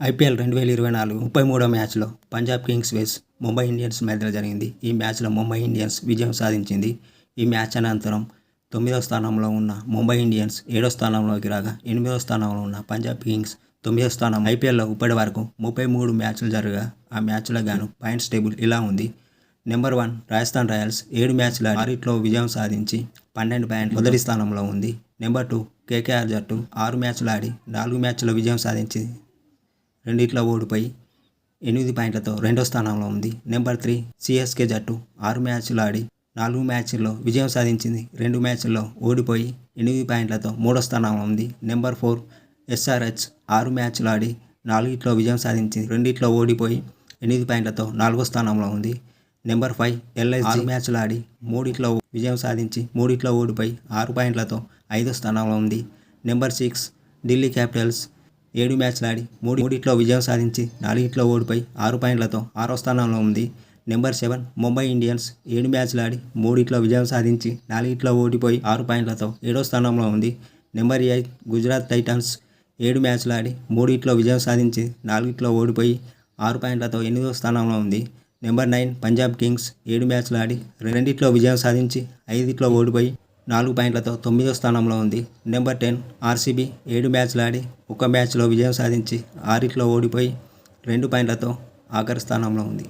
IPL 2024 33వ మ్యాచ్లో Punjab Kings వేస్ Mumbai Indians మధ్య జరిగింది. ఈ మ్యాచ్లో ముంబై ఇండియన్స్ విజయం సాధించింది. ఈ మ్యాచ్ అనంతరం 9వ స్థానంలో ఉన్న ముంబై ఇండియన్స్ 7వ స్థానంలోకి రాగా 8వ స్థానంలో ఉన్న పంజాబ్ కింగ్స్ 9వ స్థానం. ఐపీఎల్లో ఇప్పటి వరకు 33 మ్యాచ్లు జరగగా ఆ మ్యాచ్లకు గాను పాయింట్స్ టేబుల్ ఇలా ఉంది. నెంబర్ 1 రాజస్థాన్ రాయల్స్ 7 మ్యాచ్లు ఆడి 6 విజయం సాధించి 12 పాయింట్లు మొదటి స్థానంలో ఉంది. నెంబర్ 2 కేకేఆర్ జట్టు 6 మ్యాచ్లు ఆడి 4 మ్యాచ్లో విజయం సాధించి 2 ఓడిపోయి 8 పాయింట్లతో 2వ స్థానంలో ఉంది. నెంబర్ 3 సిఎస్కే జట్టు 6 మ్యాచ్లు ఆడి 4 మ్యాచ్ల్లో విజయం సాధించింది. 2 మ్యాచ్ల్లో ఓడిపోయి 8 పాయింట్లతో 3వ స్థానంలో ఉంది. నెంబర్ 4 ఎస్ఆర్హెచ్ 6 మ్యాచ్లు ఆడి 4 విజయం సాధించింది. 2 ఓడిపోయి 8 పాయింట్లతో 4వ స్థానంలో ఉంది. నెంబర్ 5 ఎల్ఐసి 6 మ్యాచ్లు ఆడి 3 విజయం సాధించి 3 ఓడిపోయి 6 పాయింట్లతో 5వ స్థానంలో ఉంది. నెంబర్ 6 ఢిల్లీ క్యాపిటల్స్ 7 మ్యాచ్లు ఆడి 3 విజయం సాధించి 4 ఓడిపోయి 6 పాయింట్లతో 6వ స్థానంలో ఉంది. నెంబర్ 7 ముంబై ఇండియన్స్ 7 మ్యాచ్లు ఆడి 3 విజయం సాధించి 4 ఓడిపోయి 6 పాయింట్లతో 7వ స్థానంలో ఉంది. నెంబర్ 8 గుజరాత్ టైటన్స్ 7 మ్యాచ్లు ఆడి 3 విజయం సాధించి 4 ఓడిపోయి 6 పాయింట్లతో 8వ స్థానంలో ఉంది. నెంబర్ 9 పంజాబ్ కింగ్స్ 7 మ్యాచ్లు ఆడి 2 విజయం సాధించి 5 ఓడిపోయి 4 పాయింట్లతో 9వ స్థానంలో ఉంది. నెంబర్ 10 ఆర్సీబీ 7 మ్యాచ్లు ఆడి 1 మ్యాచ్లో విజయం సాధించి 6 ఓడిపోయి 2 పాయింట్లతో ఆఖరి స్థానంలో ఉంది.